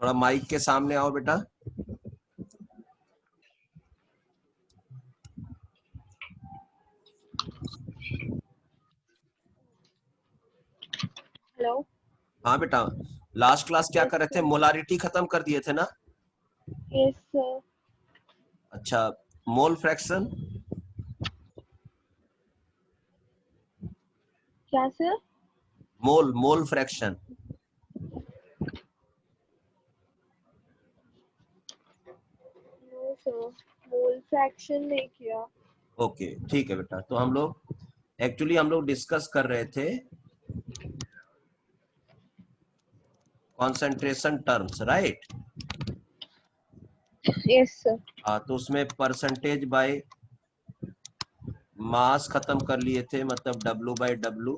थोड़ा माइक के सामने आओ बेटा। हेलो। हाँ बेटा, लास्ट क्लास क्या यस कर रहे थे? सर। मोलारिटी खत्म कर दिए थे ना? Yes sir. अच्छा, मोल फ्रैक्शन? क्या sir? Mole fraction. No sir, mole fraction नहीं किया। ओके ठीक है बेटा। तो हम लोग डिस्कस कर रहे थे concentration terms, right? Yes sir. हाँ, तो उसमें परसेंटेज बाय मास खत्म कर लिए थे, मतलब W/W।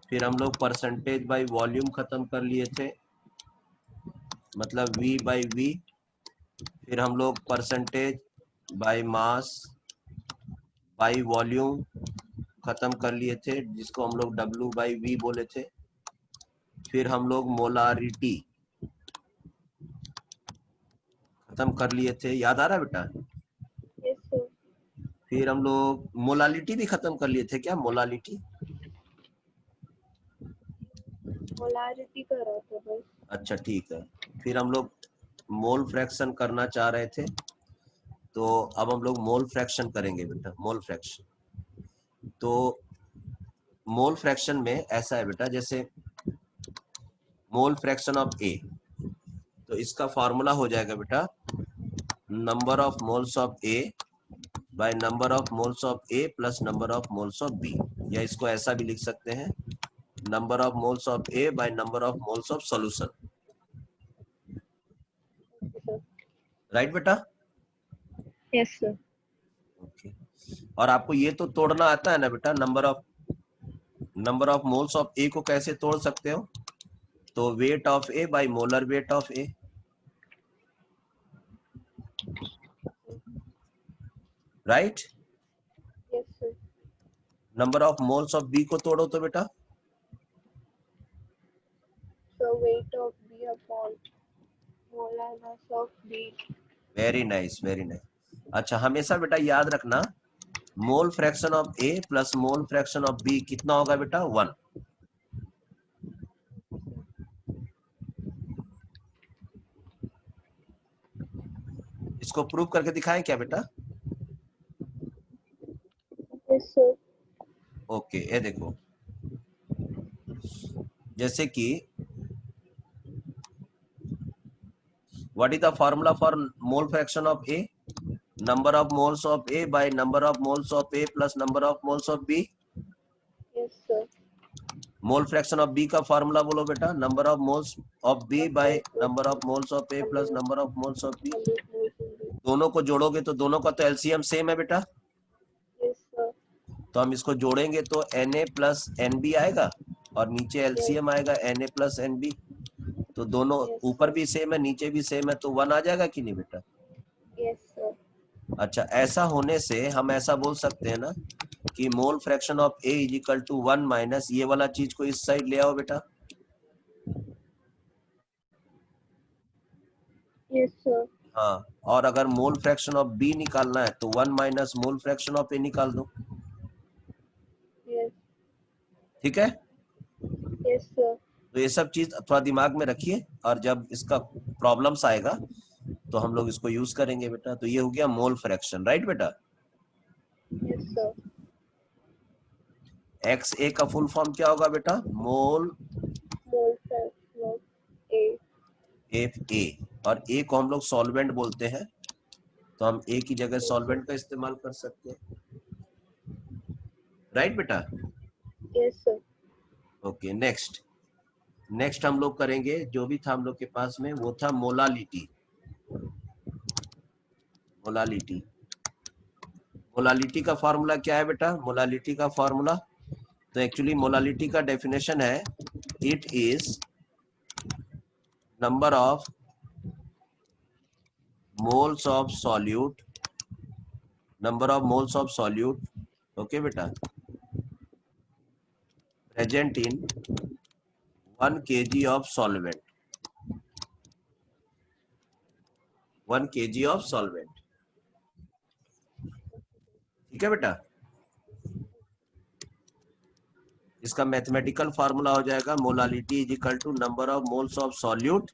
फिर हम लोग परसेंटेज बाय वॉल्यूम खत्म कर लिए थे, मतलब V/V। फिर हम लोग percentage by mass by volume खत्म कर लिए थे, जिसको हम लोग W/V बोले थे। फिर हम लोग मोलारिटी खत्म कर लिए थे, याद आ रहा है बेटा? Yes sir. फिर हम लोग मोलालिटी भी खत्म कर लिए थे, क्या मोलालिटी? मोलारिटी कर रहा था बस। अच्छा ठीक है। फिर हम लोग मोल फ्रैक्शन करना चाह रहे थे, तो अब हम लोग मोल फ्रैक्शन करेंगे बेटा, मोल फ्रैक्शन। तो मोल फ्रैक्शन में ऐसा है बेटा, जैसे मोल फ्रैक्शन ऑफ ए, तो इसका फॉर्मूला हो जाएगा बेटा number of moles of A by number of moles of A plus number of moles of B. या इसको ऐसा भी लिख सकते हैं, number of moles of A by number of moles of solution. Sir. Right बेटा? Yes sir. ओके। और आपको ये तो तोड़ना आता है ना बेटा, number of moles of A को कैसे तोड़ सकते हो? तो weight of A by molar weight of A, right? Yes sir. Number of moles of B को तोड़ो तो बेटा so weight of B upon molar mass of B. Very nice, very nice. अच्छा, हमेशा बेटा याद रखना, mole fraction of A plus mole fraction of B कितना होगा बेटा? 1। इसको प्रूव करके दिखाएं क्या बेटा? Yes sir. ओके, ये देखो, जैसे कि what is the formula for mole fraction of A? Number of moles of A by number of moles of A plus number of moles of B. Yes sir. Mole fraction of B का formula बोलो बेटा, number of moles of B by number of moles of A plus number of moles of B. दोनों को जोड़ोगे तो दोनों का तो LCM same है बेटा, यस सर। तो हम इसको जोड़ेंगे तो Na प्लस NB आएगा, और नीचे एलसीएम आएगा Na प्लस NB। तो दोनों यस ऊपर सर। भी सेम है नीचे भी सेम है, तो 1 आ जाएगा कि नहीं बेटा? Yes sir. अच्छा, ऐसा होने से हम ऐसा बोल सकते हैं ना कि mole fraction of A is equal to 1 minus ये वाला चीज को इस साइड ले आओ बेटा। Yes sir. हाँ, और अगर मोल फ्रैक्शन ऑफ बी निकालना है तो 1 माइनस मोल फ्रैक्शन ऑफ ए निकाल दो। यस। ठीक है? Yes sir. तो ये सब चीज थोड़ा दिमाग में रखिए, और जब इसका प्रॉब्लम्स आएगा तो हम लोग इसको यूज करेंगे बेटा। तो ये हो गया मोल फ्रैक्शन, राइट बेटा? Yes sir. एक्स ए का फुल फॉर्म क्या होगा बेटा? Mole mole fraction of A. F A, और ए को हम लोग सॉल्वेंट बोलते हैं, तो हम ए की जगह यस सर। सॉल्वेंट का इस्तेमाल कर सकते हैं, राइट बेटा? Yes sir. ओके, नेक्स्ट हम लोग करेंगे, जो भी था हम लोग के पास में वो था मोलालिटी। मोलालिटी मोलालिटी का फॉर्मूला क्या है बेटा? मोलालिटी का फॉर्मूला, तो एक्चुअली मोलालिटी का डेफिनेशन है, it is number of moles of solute, number of moles of solute, okay बेटा, present in 1 kg of solvent. 1 kg of solvent. ठीक है बेटा, इसका मैथमेटिकल फार्मूला हो जाएगा molality is equal to number of moles of solute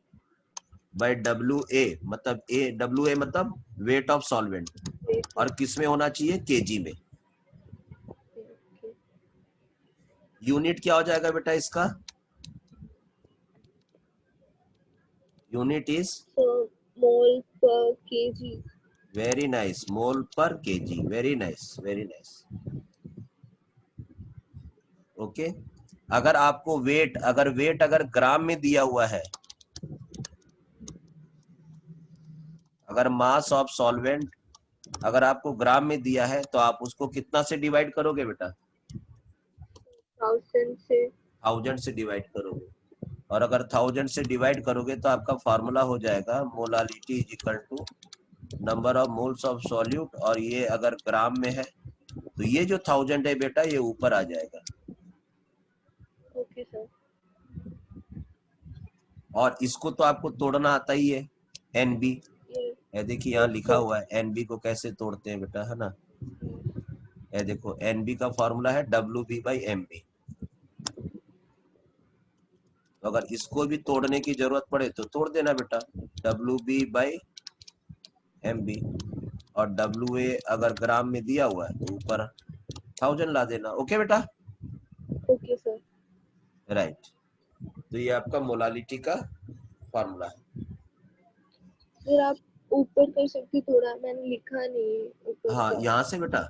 by WA, मतलब WA मतलब weight of solvent, और किस में होना चाहिए, केजी में। यूनिट क्या हो जाएगा बेटा इसका, यूनिट इज मोल पर केजी। वेरी नाइस, मोल पर KG, very nice, very nice. Okay, अगर आपको वेट, अगर ग्राम में दिया हुआ है, अगर मास ऑफ सॉल्वेंट अगर आपको ग्राम में दिया है तो आप उसको कितना से डिवाइड करोगे बेटा, 1000 से। 1000 से डिवाइड करोगे, और अगर 1000 से डिवाइड करोगे तो आपका फार्मूला हो जाएगा molality is equal to number of moles of solute, और ये अगर ग्राम में है तो ये जो 1000 है बेटा ये ऊपर आ जाएगा। Okay sir. और इसको तो आपको तोड़ना आता ही है, NB, ये देखिए यहाँ लिखा हुआ है NB को कैसे तोड़ते हैं बेटा, है ना। ये देखो NB का फॉर्मूला है WB/MB। तो अगर इसको भी तोड़ने की जरूरत पड़े तो तोड़ देना बेटा, WB/MB, और WA अगर ग्राम में दिया हुआ है तो ऊपर 1000 ला देना। ओके बेटा, ओके सर। राइट। तो ये आपका मोलालिटी का फॉर्मूला है। सर आप ऊपर कर सकती, थोड़ा मैंने लिखा नहीं ऊपर हाँ, का। यहाँ से बेटा,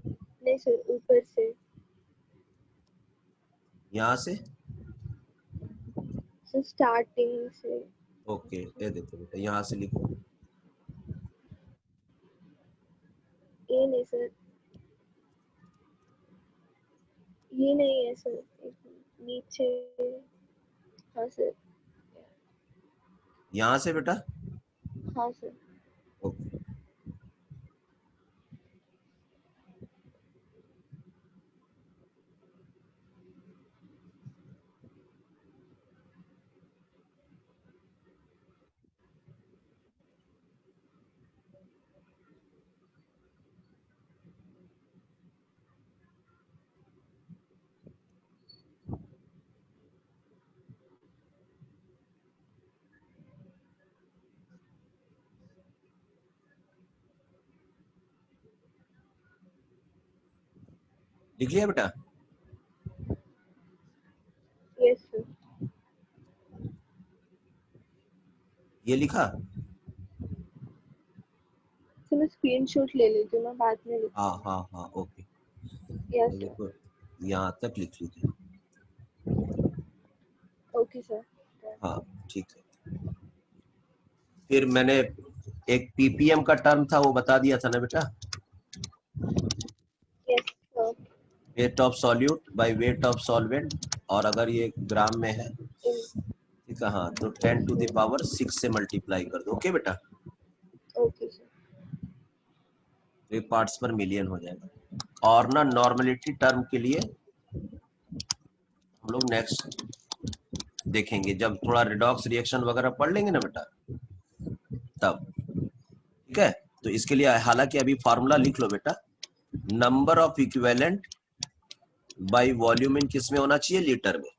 नहीं सर, ऊपर से। यहाँ से, सर स्टार्टिंग से। ओके, ये देखो बेटा यहाँ से लिखो। ये नहीं सर, ये नहीं है सर, नीचे। हाँ सर। यहाँ से बेटा, हाँ सर। ओके। लिख लिया बेटा, यस सर। ये लिखा। सर मैं स्क्रीनशॉट ले लेती हूँ, मैं बाद में लिखूँ। हाँ हाँ हाँ, ओके। Yes sir. देखो यहाँ तक लिख लीजिए। Okay sir. हाँ ठीक है। फिर मैंने एक PPM का टर्म था वो बता दिया था ना बेटा, yes sir. Weight of solute by weight of solvent, और अगर ये ग्राम में है, ठीक है, हाँ, तो 10⁶ से मल्टीप्लाई कर दो। ओके बेटा, ओके सर। तो ये पार्ट्स पर मिलियन हो जाएगा। और ना नॉर्मलिटी टर्म के लिए हम लोग नेक्स्ट देखेंगे, जब थोड़ा रिडॉक्स रिएक्शन वगैरह पढ़ लेंगे ना बेटा तब, ठीक है। तो इसके लिए हालांकि अभी फार्मूला लिख लो बेटा, number of equivalent by volume इन किस में होना चाहिए, लीटर में।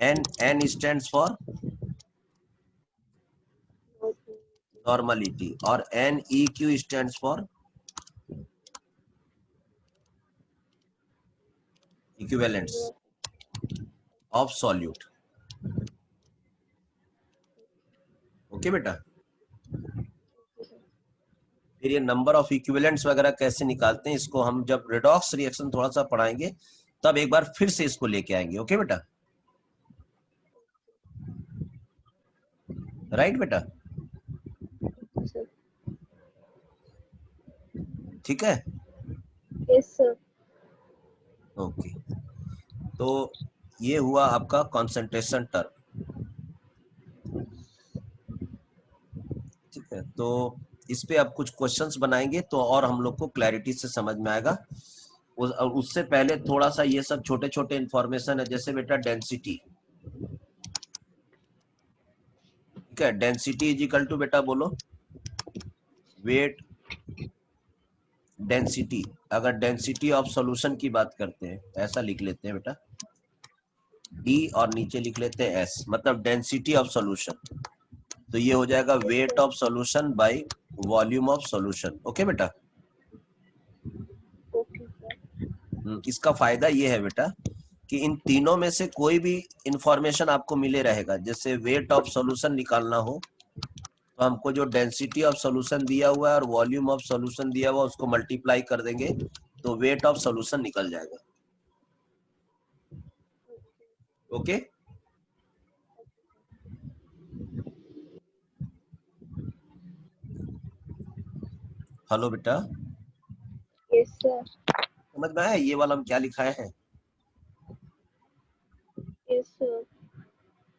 N स्टैंड्स फॉर नॉर्मलिटी, और NEQ stands for equivalents of solute. Okay बेटा, फिर ये नंबर ऑफ इक्विवेलेंट्स वगैरह कैसे निकालते हैं इसको हम जब रिडॉक्स रिएक्शन थोड़ा सा पढ़ाएंगे तब एक बार फिर से इसको लेके आएंगे। ओके बेटा, राइट बेटा, ठीक है। Yes sir. ओके, तो ये हुआ आपका कंसंट्रेशन टर्म, ठीक है। तो इस पे अब कुछ क्वेश्चंस बनाएंगे तो और हम लोग को क्लैरिटी से समझ में आएगा। उससे पहले थोड़ा सा ये सब छोटे छोटे इंफॉर्मेशन है, जैसे बेटा डेंसिटी, क्या डेंसिटी इज इक्वल टू बेटा बोलो वेट डेंसिटी। अगर डेंसिटी ऑफ सॉल्यूशन की बात करते हैं ऐसा लिख लेते हैं बेटा डी और नीचे लिख लेते हैं एस, मतलब डेंसिटी ऑफ सॉल्यूशन। तो ये हो जाएगा weight of solution by volume of solution. Okay बेटा। Okay sir. इसका फायदा ये है बेटा कि इन तीनों में से कोई भी इंफॉर्मेशन आपको मिले रहेगा। जैसे वेट ऑफ सॉल्यूशन निकालना हो तो हमको जो डेंसिटी ऑफ सॉल्यूशन दिया हुआ है और वॉल्यूम ऑफ सॉल्यूशन दिया हुआ है उसको मल्टीप्लाई कर देंगे तो वेट ऑफ सॉल्यूशन निकल जाएगा। ओके। हेलो बेटा, यस सर। समझ में आया ये वाला हम क्या लिखाए हैं? Yes sir.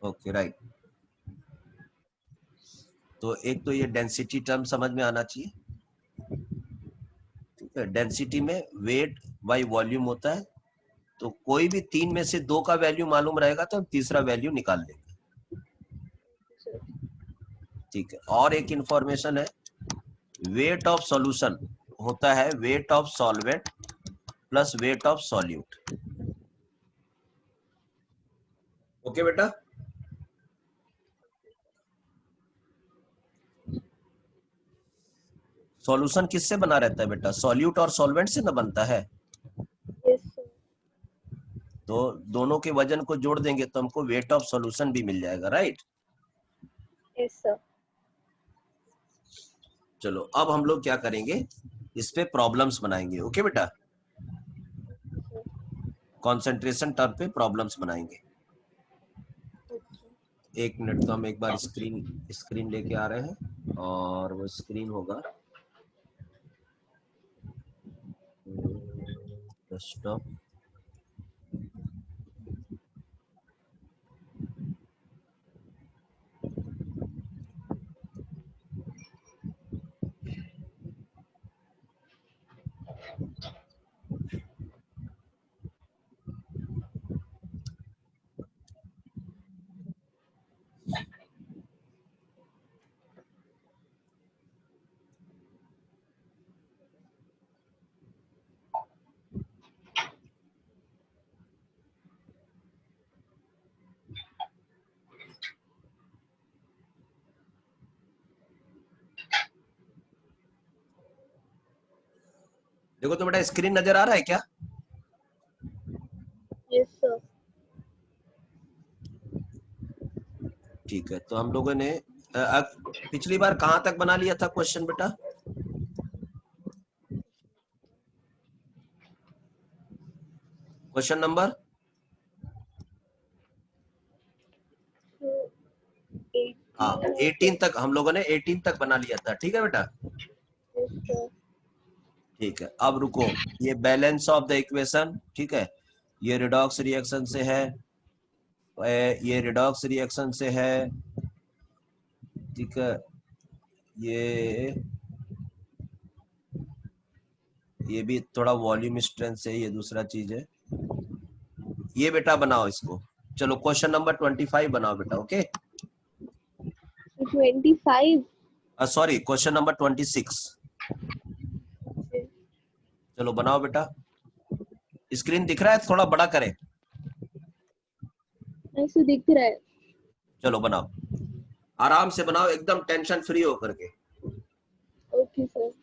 Okay right. तो एक तो ये डेंसिटी टर्म समझ में आना चाहिए। ठीक है, डेंसिटी में वेट बाय वॉल्यूम होता है, तो कोई भी तीन में से दो का वैल्यू मालूम रहेगा तो हम तीसरा वैल्यू निकाल लेंगे। ठीक है, और एक इंफॉर्मेशन है वेट ऑफ सॉल्यूशन होता है wait of solvent plus weight of solute. Okay बेटा। सॉल्यूशन किससे बना रहता है बेटा? सॉल्यूट और सॉल्वेंट से ना बनता है। Yes sir. तो दोनों के वजन को जोड़ देंगे तो हमको वेट ऑफ सॉल्यूशन भी मिल जाएगा। राइट। Yes sir. चलो अब हम लोग क्या करेंगे, इस पे प्रॉब्लम्स बनाएंगे। ओके बेटा, कॉन्सेंट्रेशन टर्म पे प्रॉब्लम्स बनाएंगे। एक मिनट, तो हम एक बार स्क्रीन लेके आ रहे हैं और वो स्क्रीन होगा डेस्कटॉप। देखो तो बेटा स्क्रीन नजर आ रहा है क्या? Yes sir. ठीक है, तो हम लोगों ने पिछली बार कहां तक बना लिया था क्वेश्चन बेटा? क्वेश्चन नंबर हाँ 18 तक हम लोगों ने 18 तक बना लिया था। ठीक है बेटा। Yes sir. ठीक है, अब रुको, ये बैलेंस ऑफ द इक्वेशन। ठीक है, ये रिडॉक्स रिएक्शन से है, ये रिडॉक्स रिएक्शन से है। ठीक है, ये भी थोड़ा वॉल्यूम स्ट्रेंथ से, ये दूसरा चीज है। ये बेटा बनाओ इसको। चलो क्वेश्चन नंबर 25 बनाओ बेटा। ओके 25। Sorry, question number 26। चलो बनाओ बेटा। स्क्रीन दिख रहा है? थोड़ा बड़ा करें। ऐसे दिख रहा है। चलो बनाओ, आराम से बनाओ, एकदम टेंशन फ्री होकर के। Okay sir.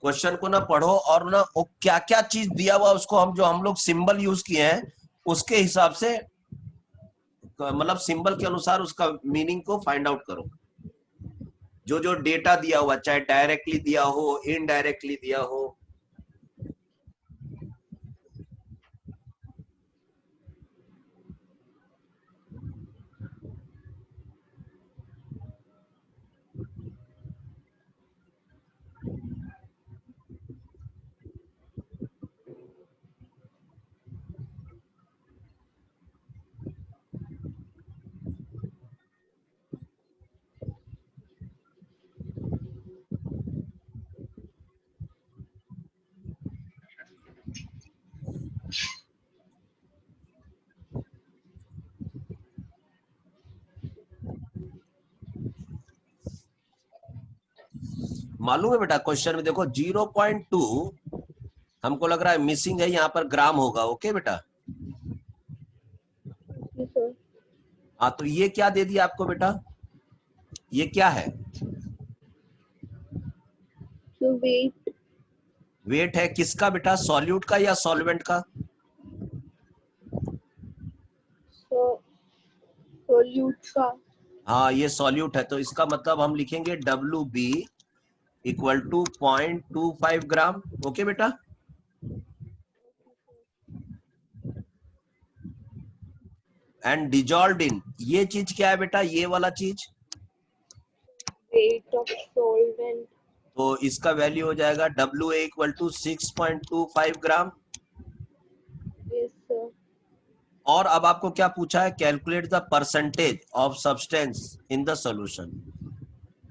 क्वेश्चन को ना पढ़ो और ना वो क्या क्या चीज दिया हुआ उसको हम जो हम लोग सिंबल यूज किए हैं उसके हिसाब से, मतलब सिंबल के अनुसार उसका मीनिंग को फाइंड आउट करो। जो जो डेटा दिया हुआ, चाहे डायरेक्टली दिया हो इनडायरेक्टली दिया हो। मालूम है बेटा क्वेश्चन में देखो 0.2 हमको लग रहा है मिसिंग है, यहाँ पर ग्राम होगा। ओके बेटा, जी सर। हाँ तो ये क्या दे दिया आपको बेटा, ये क्या है? तो वेट, वेट है किसका बेटा, सॉल्यूट का या सॉल्वेंट का? सोल्यूट का। हाँ ये सॉल्यूट है, तो इसका मतलब हम लिखेंगे WB equal to 0.25 gram. Okay बेटा, एंड डिजॉल्व इन, ये चीज क्या है बेटा, ये वाला चीज, वेट ऑफ सॉल्वेंट। तो इसका वैल्यू हो जाएगा WA equal to 6.25 gram. Yes sir. और अब आपको क्या पूछा है, calculate the percentage of substance in the solution.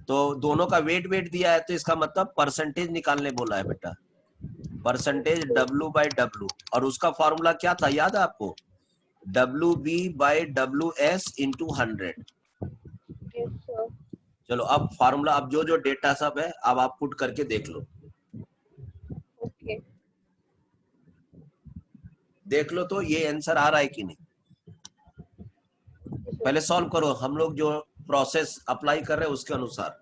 तो दोनों का वेट दिया है, तो इसका मतलब परसेंटेज निकालने बोला है बेटा, परसेंटेज W/W। और उसका फॉर्मूला क्या था याद है आपको, WB/WS इंटू 100। Yes sir. चलो अब फार्मूला, अब जो जो डेटा सब है अब आप पुट करके देख लो, ओके। देख लो तो ये आंसर आ रहा है कि नहीं। पहले सॉल्व करो, हम लोग जो प्रोसेस अप्लाई कर रहे हैं उसके अनुसार।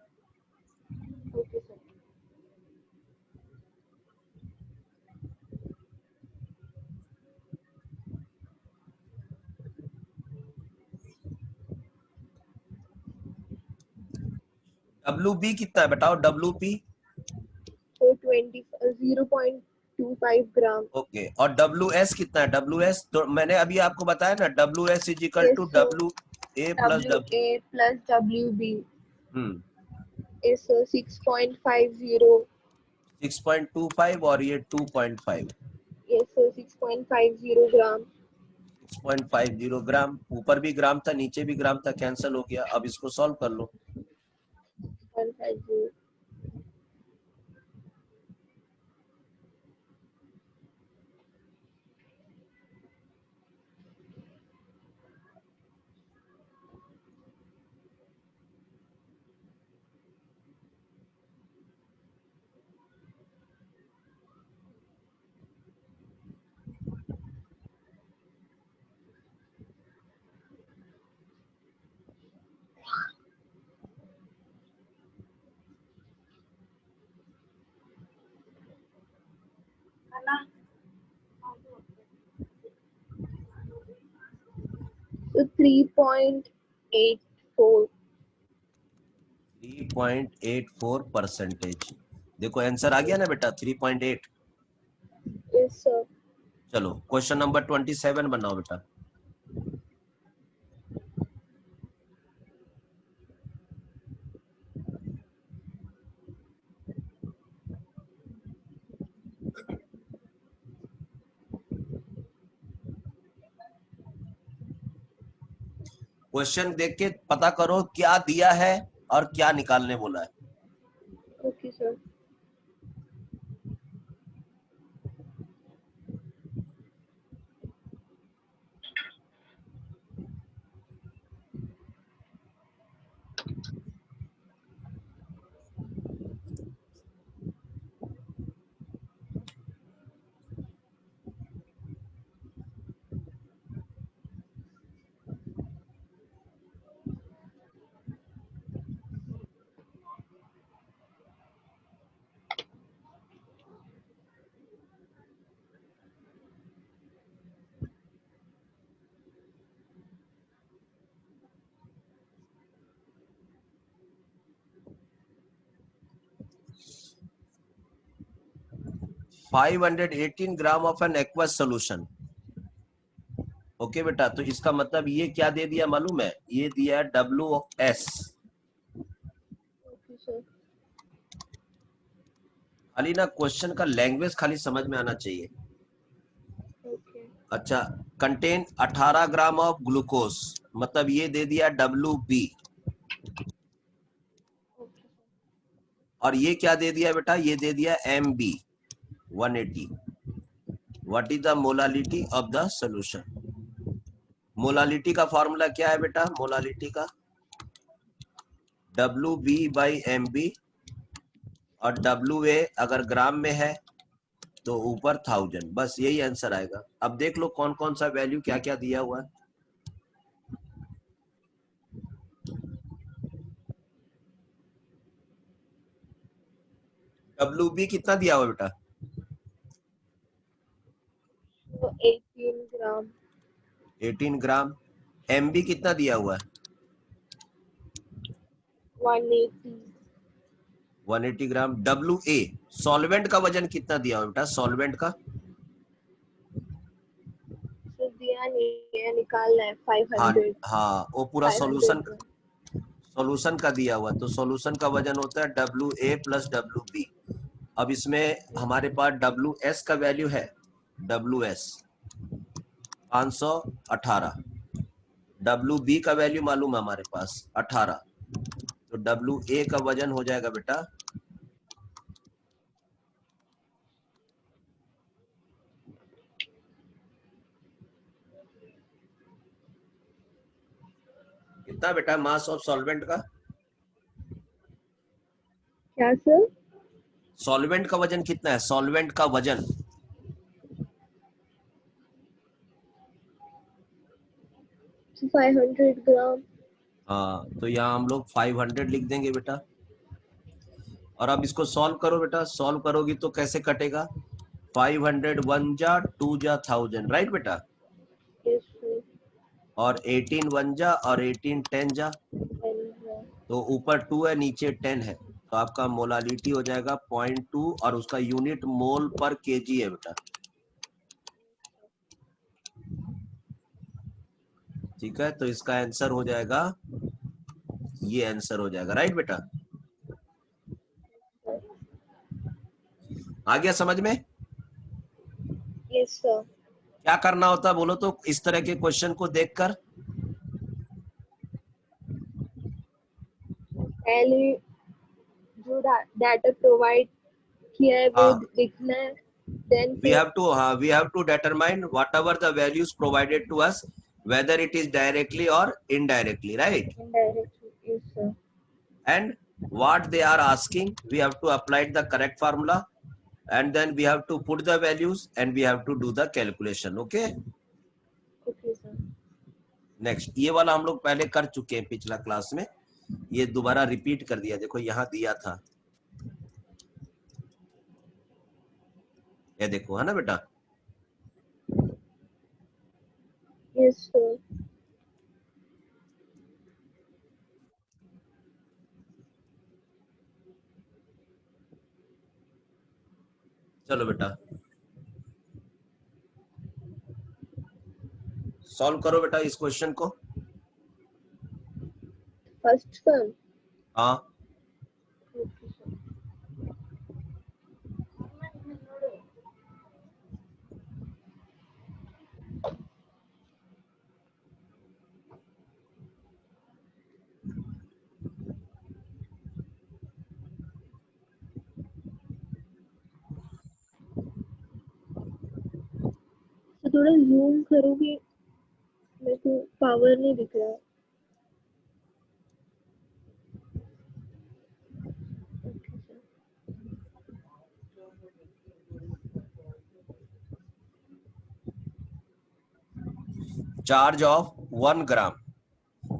Okay sir. WB कितना है बताओ, WP? तो 0.25 ग्राम। ओके, और WS कितना है, WS तो मैंने अभी आपको बताया ना, WS is equal yes to sir. WA plus W। WA plus WB hmm, is 6.50. 6.25 और ये 2.5, Yes sir, 6.50 ग्राम। 6.50 ग्राम। ऊपर भी ग्राम था नीचे भी ग्राम था, कैंसिल हो गया। अब इसको सॉल्व कर लो। 6.50। 3.84। 3.84%। देखो आंसर आ गया ना बेटा, 3.8। Yes sir. चलो क्वेश्चन नंबर 27 बनाओ बेटा। क्वेश्चन देख के पता करो क्या दिया है और क्या निकालने बोला है। Okay sir. Five 518 gram of an aqueous solution. Okay बेटा, तो इसका मतलब ये क्या दे दिया मालूम है, ये दिया है WS। Okay sir. खाली ना क्वेश्चन का लैंग्वेज खाली समझ में आना चाहिए। ओके। अच्छा, कंटेन 18 ग्राम ऑफ ग्लूकोज, मतलब ये दे दिया WB। Okay sir. और ये क्या दे दिया बेटा, ये दे दिया MB 180। What is the molality of the solution. Molality का फॉर्मूला क्या है बेटा, मोलालिटी का WB/MB और WA अगर ग्राम में है तो ऊपर 1000, बस यही आंसर आएगा। अब देख लो कौन कौन सा वैल्यू क्या क्या दिया हुआ है। WB कितना दिया हुआ बेटा? 18 ग्राम। 18 ग्राम। MB कितना दिया हुआ है? 180। 180 ग्राम। WA सॉल्वेंट का वजन कितना दिया हुआ बेटा? सॉल्वेंट का तो दिया नहीं है, निकालना है। हाँ 500। हाँ, वो पूरा 500 सॉल्यूशन ग्राम। सॉल्यूशन का दिया हुआ, तो सॉल्यूशन का वजन होता है WA प्लस WB। अब इसमें हमारे पास WS का वैल्यू है, WS 518। WB का वैल्यू मालूम है हमारे पास 18, तो WA का वजन हो जाएगा बेटा कितना बेटा? मास ऑफ सॉल्वेंट का, क्या सर? सॉल्वेंट का वजन कितना है? सॉल्वेंट का वजन 500 ग्राम। हाँ, तो यहाँ हम लोग 500 लिख देंगे बेटा। और अब इसको सॉल्व करो बेटा, सॉल्व करोगी तो कैसे कटेगा? 500 1 जा 2 जा 1000, राइट बेटा? Yes sir. और 18 1 जा और 18 10 जा, 10 ग्राम। तो ऊपर 2 है नीचे 10 है, तो आपका मोलालिटी हो जाएगा 0.2 और उसका यूनिट मोल पर केजी है बेटा। ठीक है, तो इसका आंसर हो जाएगा, ये आंसर हो जाएगा, राइट बेटा? आ गया समझ में? Yes sir. क्या करना होता है बोलो तो इस तरह के क्वेश्चन को देखकर? पहले जो डाटा प्रोवाइड किया है वो हाँ, लिखना है, देन we फिर have to determine whatever the values provided to us, whether it is directly or indirectly, right? Indirectly. Yes sir. And what they are asking, we have to apply the correct formula, and then we have to put the values and we have to do the calculation. Okay, okay sir. next ये वाला हम लोग पहले कर चुके हैं पिछला class में, ये दोबारा रिपीट कर दिया। देखो यहाँ दिया था, ये देखो, है ना बेटा? Yes sir. चलो बेटा सॉल्व करो बेटा इस क्वेश्चन को। फर्स्ट सम। हाँ, ओके सर। तो थोड़ा जूम करोगे, मेरे को पावर नहीं दिख रहा। Okay sir. चार्ज ऑफ 1 ग्राम।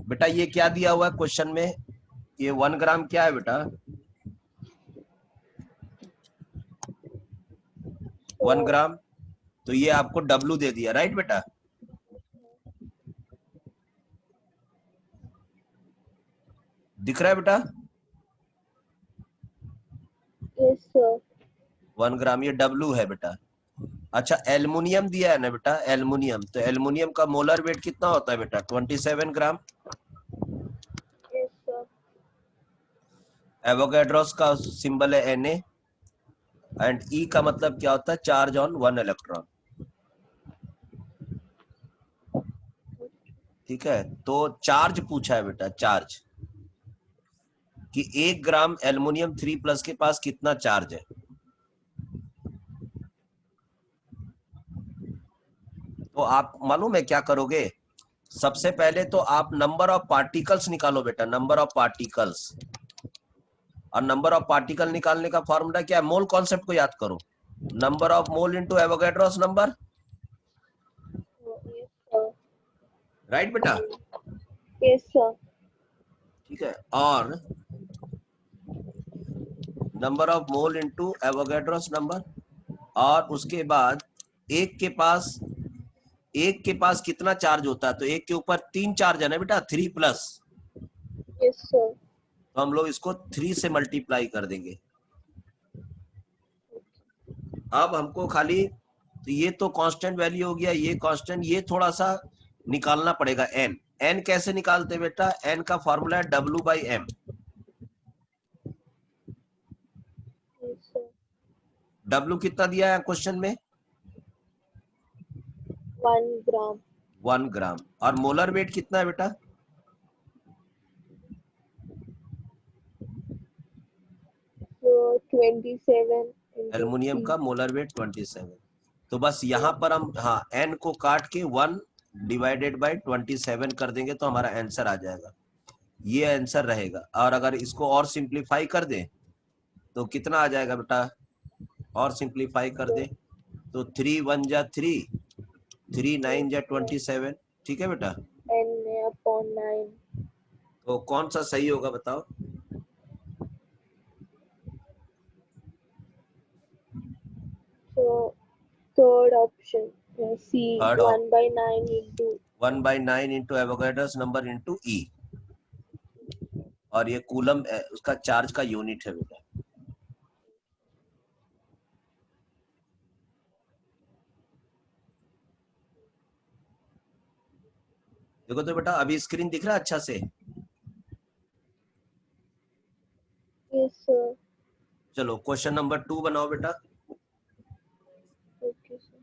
बेटा ये क्या दिया हुआ है क्वेश्चन में? ये 1 ग्राम क्या है बेटा? 1 ग्राम, तो ये आपको W दे दिया, राइट बेटा? दिख रहा है बेटा? Yes sir. 1 ग्राम ये W है बेटा। अच्छा, एल्युमिनियम दिया है ना बेटा, एल्युमिनियम, तो एल्युमिनियम का मोलर वेट कितना होता है बेटा? 27 ग्राम। Yes sir. एवोगैड्रोस का सिंबल है Na, एंड E का मतलब क्या होता है? Charge on 1 electron. ठीक है, तो चार्ज पूछा है बेटा, चार्ज कि 1 ग्राम एल्युमिनियम 3+ के पास कितना चार्ज है। तो आप मालूम है क्या करोगे? सबसे पहले तो आप नंबर ऑफ पार्टिकल्स निकालो बेटा, नंबर ऑफ पार्टिकल्स। और नंबर ऑफ पार्टिकल निकालने का फॉर्मूला क्या है? मोल कॉन्सेप्ट को याद करो, number of mole into Avogadro's number, Yes, sir. Right बेटा? Yes, sir. ठीक है, और number of mole into Avogadro's number, और उसके बाद एक के पास कितना चार्ज होता है? तो एक के ऊपर 3 चार्ज है ना बेटा, 3 प्लस, Yes, sir. तो हम लोग इसको 3 से मल्टीप्लाई कर देंगे। अब हमको खाली, तो ये तो कांस्टेंट वैल्यू हो गया, ये कांस्टेंट, ये थोड़ा सा निकालना पड़ेगा। एन, एन कैसे निकालते बेटा? एन का फॉर्मूला है W/M। Yes, sir. W कितना दिया है क्वेश्चन में? 1 gram. 1 ग्राम। और मोलर वेट कितना है बेटा? So 27 into aluminium 3. का मोलर वेट 27। तो बस यहाँ पर हम, हाँ, एन को काट के 1 डिवाइडेड बाय 27 कर देंगे तो हमारा आंसर आ जाएगा, ये आंसर रहेगा। और अगर इसको और सिंप्लीफाई कर दें तो कितना आ जाएगा बेटा? और सिंप्लीफाई कर दें तो 3 1 जा 3, 3 9 जा 27। ठीक है बेटा? N/9. तो कौन सा सही होगा बताओ? So third option. C. Third, 1/9 into 1/9 into Avogadro's number into E, और ये कूलम उसका चार्ज का यूनिट है बेटा। देखो तो बेटा, अभी स्क्रीन दिख रहा है अच्छा से? Yes, sir. चलो क्वेश्चन नंबर 2 बनाओ बेटा। Okay, sir.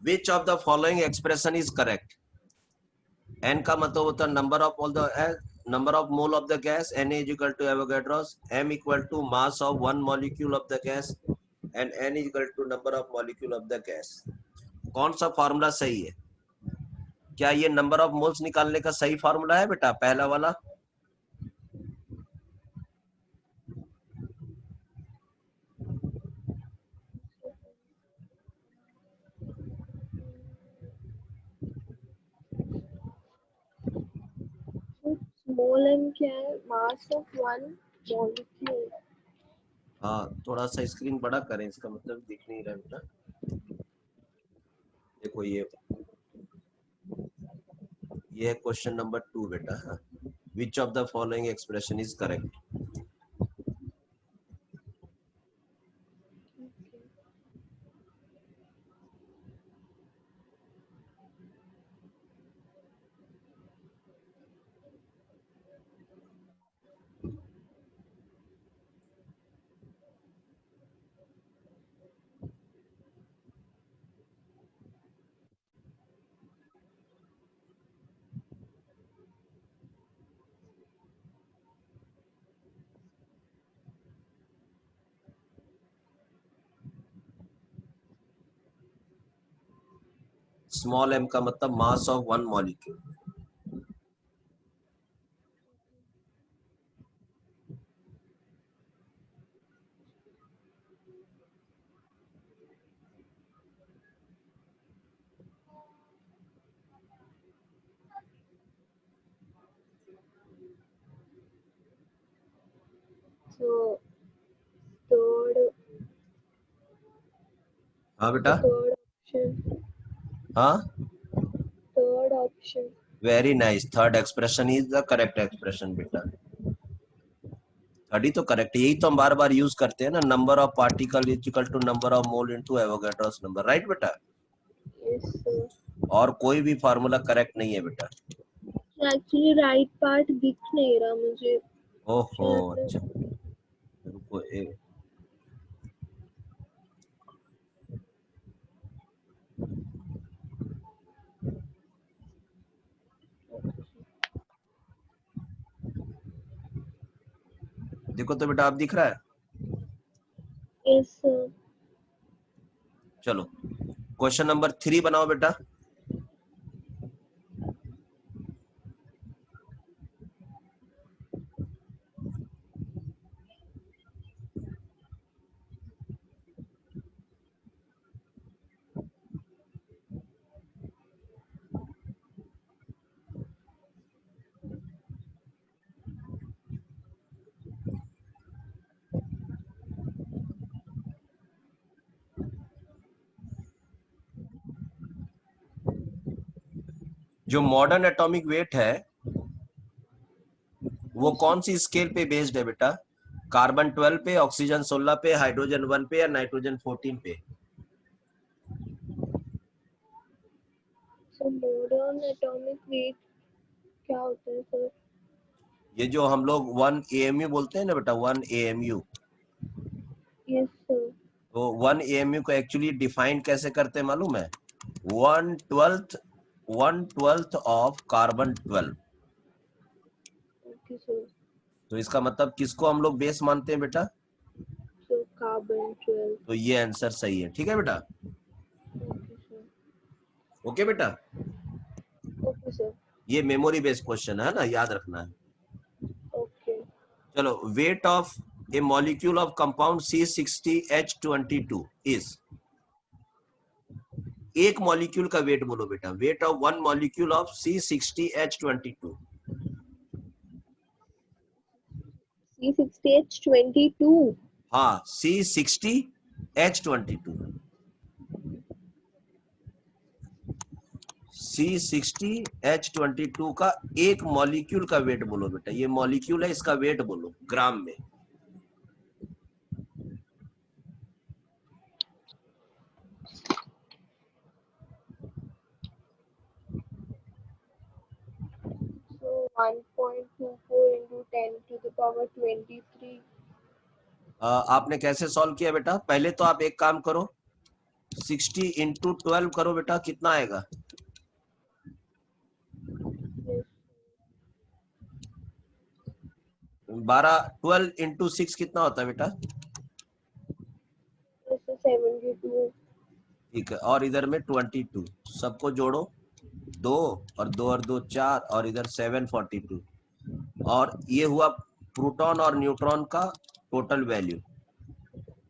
Which of the following expression is correct? N का मतलब होता है number of all the, number of mole of the gas, Na is equal to Avogadro's, M equal to mass of one molecule of the gas, and N is equal to number of molecule of the gas। कौन सा formula सही है? क्या ये number of moles निकालने का सही formula है बेटा, पहला वाला? So small m क्या है? Mass of one molecule. हाँ, थोड़ा सा स्क्रीन बड़ा करें, इसका मतलब दिख नहीं रहा बेटा। देखो ये है क्वेश्चन नंबर 2 बेटा। Which of the following expression is correct? Okay. Small m का मतलब mass of one molecule. So third हाँ बेटा? third option. हाँ, Third option. Very nice, third expression is the correct expression बेटा। स्टडी तो correct, यही तो हम बार बार यूज करते हैं ना, number of particle is equal to number of mole into Avogadro's number, right बेटा? Yes sir. और कोई भी फार्मूला करेक्ट नहीं है बेटा। एक्चुअली राइट पार्ट दिख नहीं रहा मुझे। ओहो शायद अच्छा, रुको देखो तो बेटा, आप दिख रहा है? Yes sir. चलो क्वेश्चन नंबर 3 बनाओ बेटा। जो मॉडर्न एटॉमिक वेट है वो कौन सी स्केल पे बेस्ड है बेटा? कार्बन 12 पे, ऑक्सीजन 16 पे, हाइड्रोजन 1 पे या नाइट्रोजन 14 पे? सर मॉडर्न एटॉमिक वेट क्या होता है सर? ये जो हम लोग 1 AMU बोलते हैं ना बेटा, 1 AMU, यस सर। तो 1 AMU को एक्चुअली डिफाइन कैसे करते हैं मालूम है? 1/12 ऑफ कार्बन 12। Okay sir. तो इसका मतलब किसको हम लोग बेस मानते हैं बेटा? So carbon 12। तो ये आंसर सही है, ठीक है बेटा? Okay sir. ओके बेटा, ओके सर। ये मेमोरी बेस्ड क्वेश्चन है ना, याद रखना है। ओके। चलो, wait of A molecule of compound C60H22 is, एक मॉलिक्यूल का वेट बोलो बेटा, weight of one molecule of C60H22। C60H22। हाँ, C60H22, C60H22 का एक मॉलिक्यूल का वेट बोलो बेटा, ये मॉलिक्यूल है, इसका वेट बोलो ग्राम में। So 1.24 into 10 to the power 23। आपने कैसे सॉल्व किया बेटा? पहले तो आप एक काम करो, 60 इंटू 12 करो बेटा, कितना आएगा? 12, 12 इंटू 6 कितना होता है बेटा? 72। ठीक है, और इधर में 22, सबको जोड़ो, 2 और 2 और 2 4, और इधर 742, और ये हुआ प्रोटॉन और न्यूट्रॉन का टोटल वैल्यू।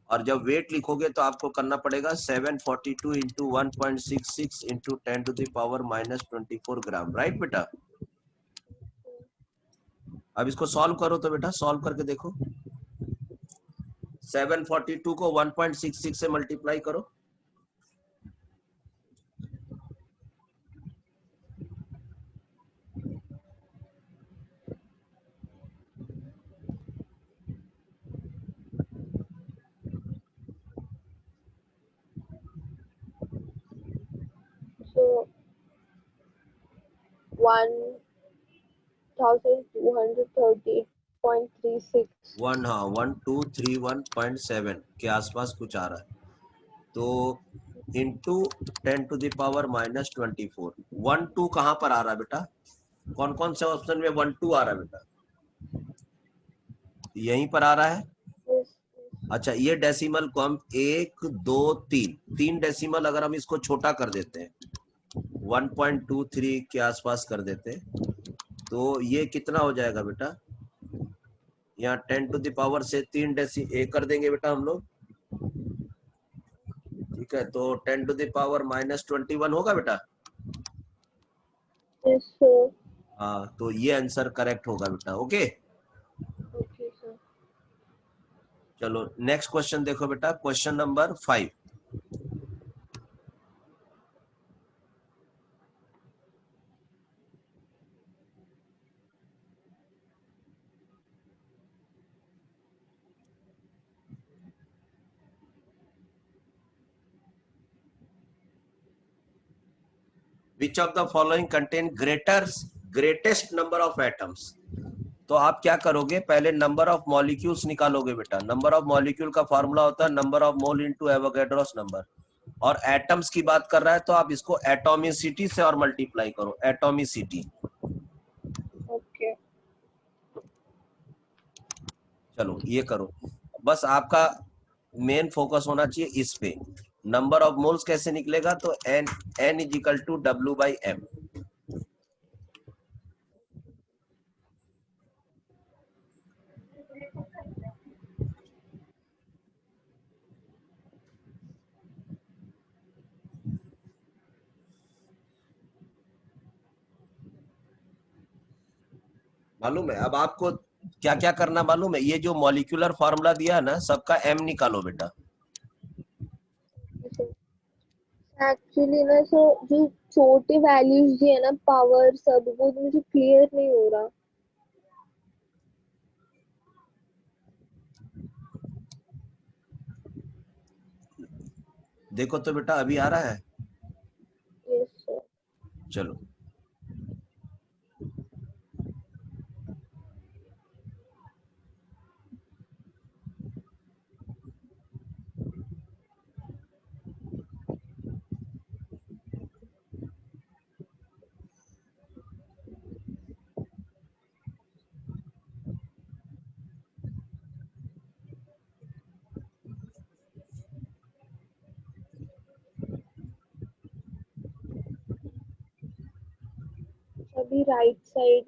और जब वेट लिखोगे तो आपको करना पड़ेगा 742 इंटू 1.66 इंटू 10⁻⁻24 ग्राम, राइट बेटा? अब इसको सॉल्व करो तो बेटा, सॉल्व करके देखो, 742 को 1.66 से मल्टीप्लाई करो। So 1238.36। 1231.7 के आसपास कुछ आ रहा है, तो इंटू 10⁻⁻24। 1 2 कहाँ पर आ रहा है बेटा? कौन कौन से ऑप्शन में 1 2 आ रहा है बेटा? यहीं पर आ रहा है। अच्छा, ये डेसिमल को हम 1 2 3 डेसिमल अगर हम इसको छोटा कर देते हैं, 1.23 के आसपास कर देते हैं, तो ये कितना हो जाएगा बेटा? यहाँ 10⁻⁻ से 3 डेसी कर देंगे बेटा हम लोग, ठीक है? तो 10⁻⁻21 होगा बेटा। Yes sir। हाँ, तो ये आंसर करेक्ट होगा बेटा। Okay, Okay sir। चलो नेक्स्ट क्वेश्चन देखो बेटा, question number 5। Which of the following contain greatest number of atoms. तो आप क्या करोगे, पहले नंबर ऑफ मॉलिक्यूल्स निकालोगे बेटा। नंबर ऑफ मॉलिक्यूल का फॉर्मूला होता है number of mole into Avogadro's number, और एटम्स की बात कर रहा है तो आप इसको एटॉमिसिटी से और मल्टीप्लाई करो, एटॉमिसिटी। ओके। चलो ये करो, बस आपका मेन फोकस होना चाहिए इस पे। नंबर ऑफ मोल्स कैसे निकलेगा, तो n is equal to W/m। मालूम है अब आपको क्या क्या करना मालूम है, ये जो मॉलिक्यूलर फॉर्मूला दिया है ना, सबका m निकालो बेटा। एक्चुअली ना सो जो छोटे वैल्यूज जो है ना, पावर सब, वो मुझे क्लियर नहीं हो रहा। देखो तो बेटा अभी आ रहा है। Yes sir. चलो अभी राइट साइड।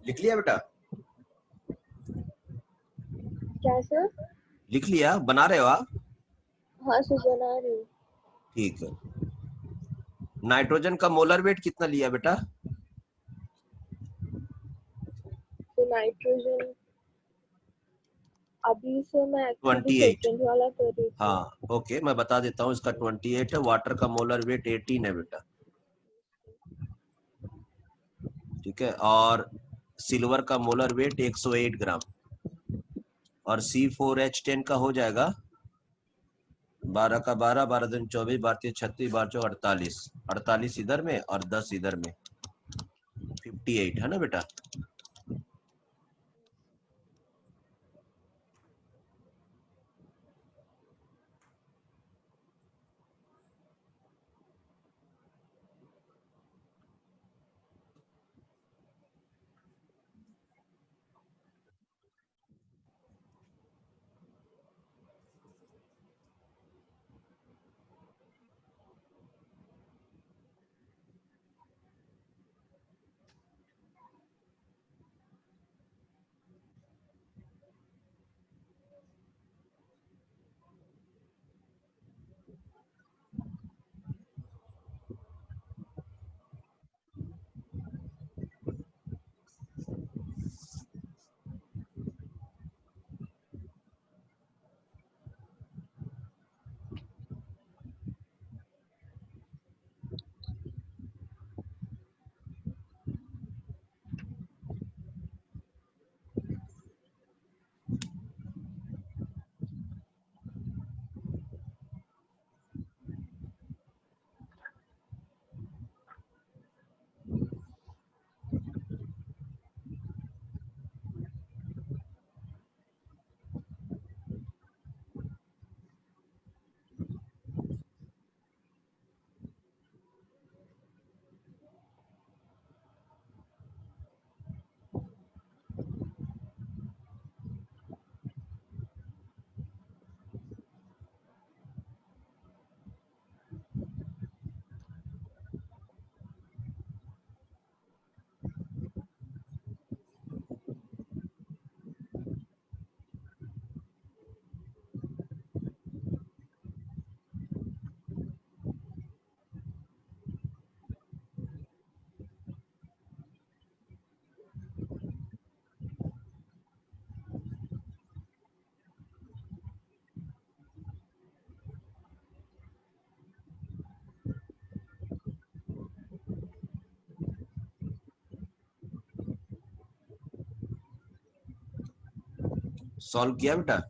लिख लिया बेटा, क्या सर? लिख लिया, बना रहे हो आप? हाँ सर, बना रही हूँ। ठीक है। नाइट्रोजन का मोलर वेट कितना लिया बेटा? तो नाइट्रोजन अभी से मैं एक्चुअली 28। सेकंड वाला कर रही थी। हाँ ओके, मैं बता देता हूँ, इसका 28 है। वाटर का मोलर वेट 18 है बेटा, ठीक है। और सिल्वर का मोलर वेट 108 ग्राम, और C4H10 का हो जाएगा 12 का 12, 12 दूनी 24, 12 36, 12 48, 48 इधर में और 10 इधर में, 58 है ना बेटा। सॉल्व किया बेटा?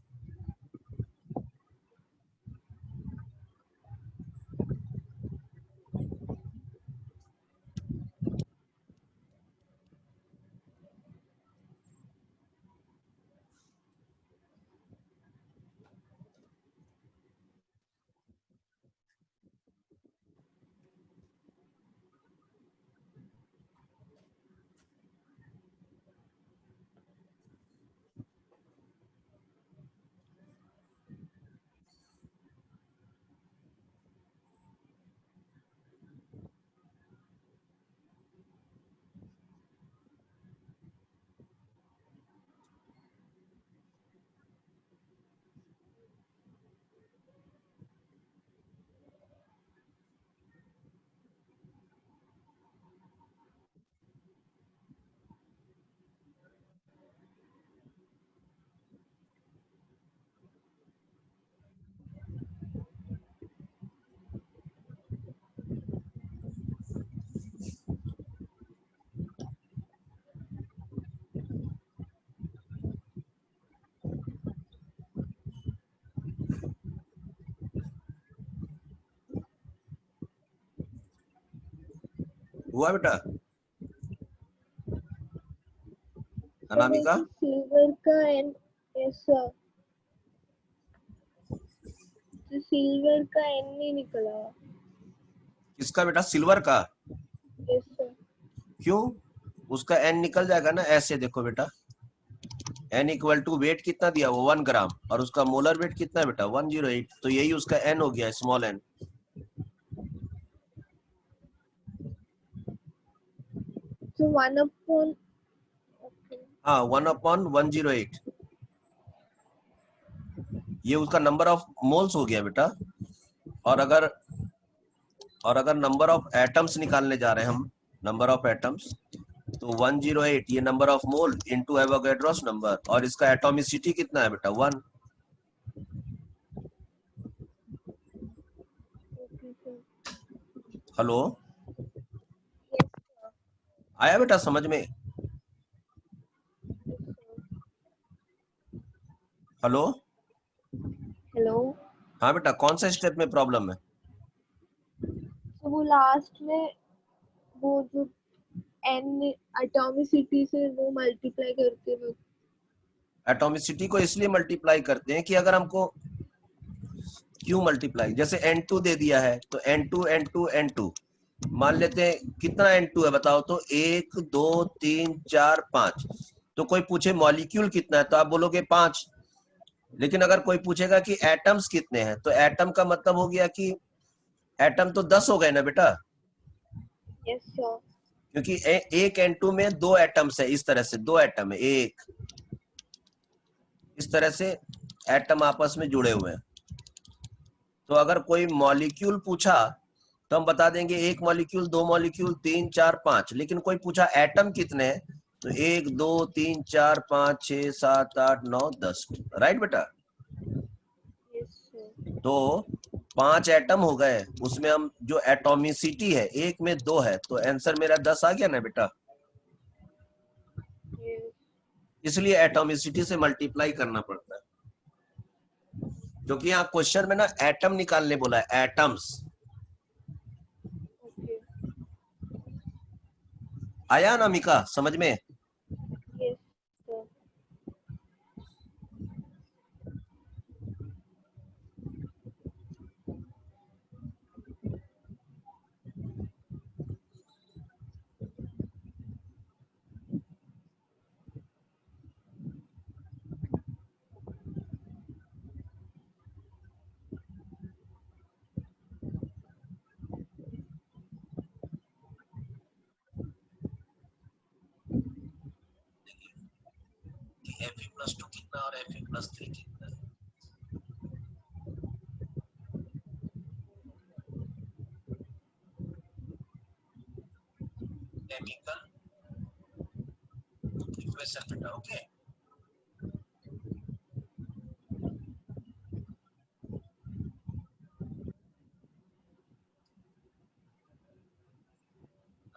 हुआ बेटा अनामिका? सिल्वर का एन, यस सर, सिल्वर का एन नहीं निकला। किसका बेटा? सिल्वर का? Yes sir. क्यों? उसका एन निकल जाएगा ना। ऐसे देखो बेटा, एन इक्वल टू वेट कितना दिया वो 1 ग्राम, और उसका मोलर वेट कितना है बेटा 108, तो यही उसका एन हो गया, स्मॉल एन। तो 1/, हाँ 1/108, ये उसका नंबर ऑफ मोल्स हो गया बेटा। और अगर नंबर ऑफ एटम्स निकालने जा रहे हैं हम, नंबर ऑफ एटम्स, तो 108 ये number of mole into Avogadro's number, और इसका एटॉमिसिटी कितना है बेटा 1। हेलो, आया बेटा समझ में? Hello, hello. हाँ बेटा, कौन सा स्टेप में प्रॉब्लम है? तो वो लास्ट में वो जो एन एटॉमिसिटी से वो मल्टीप्लाई करते वक्त। एटॉमिसिटी को इसलिए मल्टीप्लाई करते हैं कि अगर हमको, क्यों मल्टीप्लाई, जैसे N2 दे दिया है तो N2 N2 N2 मान लेते हैं। कितना N2 है बताओ तो? 1 2 3 4 5। तो कोई पूछे मॉलिक्यूल कितना है तो आप बोलोगे 5। लेकिन अगर कोई पूछेगा कि एटम्स कितने हैं, तो एटम का मतलब हो गया कि एटम तो 10 हो गए ना बेटा, यस सर। क्योंकि एक N2 में 2 एटम्स है। इस तरह से 2 एटम है, एक इस तरह से एटम आपस में जुड़े हुए हैं। तो अगर कोई मॉलिक्यूल पूछा तो हम बता देंगे 1 मॉलिक्यूल, 2 मॉलिक्यूल, 3 4 5। लेकिन कोई पूछा एटम कितने हैं, तो 1 2 3 4 5 6 7 8 9 10। राइट बेटा? Yes sir. तो 5 एटम हो गए, उसमें हम जो एटॉमिसिटी है 1 में 2 है, तो आंसर मेरा 10 आ गया ना बेटा। इसलिए एटॉमिसिटी से मल्टीप्लाई करना पड़ता है, क्योंकि यहाँ क्वेश्चन में ना एटम निकालने बोला है, एटम्स। ओके। आया अनामिका समझ में? Yes sir. Fe+2 कितना और Fe+3 कितना है? केमिकल इक्वेशन बेटा। ओके,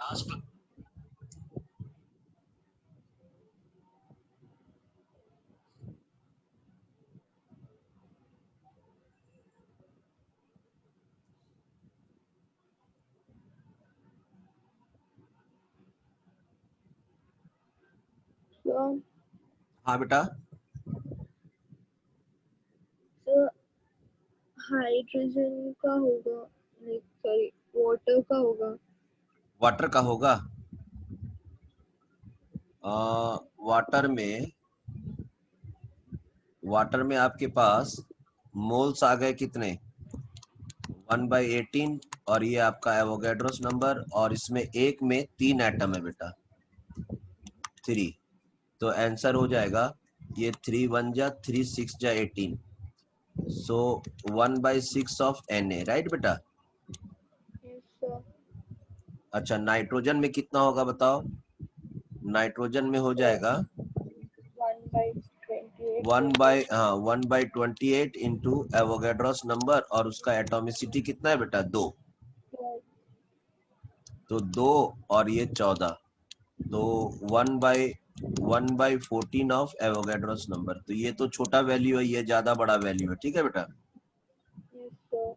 लास्ट सर हाँ बेटा, सर हाइड्रोजन का होगा, लाइक सॉरी वाटर का होगा। वाटर का होगा। वाटर में आपके पास मोल्स आ गए कितने, 1/18, और ये आपका एवोगैड्रोस नंबर, और इसमें एक में 3 एटम है बेटा, 3। तो आंसर हो जाएगा ये 3 1 जा 3 6 जा 18, सो 1/6 ऑफ Na, राइट बेटा। Yes sir. अच्छा, नाइट्रोजन में कितना होगा बताओ। नाइट्रोजन में हो जाएगा 1/28। 1/28 इंटू एवोगैड्रोस नंबर, और उसका एटॉमिसिटी कितना है बेटा, 2। तो 2 और ये 14, तो 1/14 ऑफ एवोगैड्रोस नंबर। तो ये तो छोटा वैल्यू है, ये ज्यादा बड़ा वैल्यू है, ठीक है बेटा। Yes sir.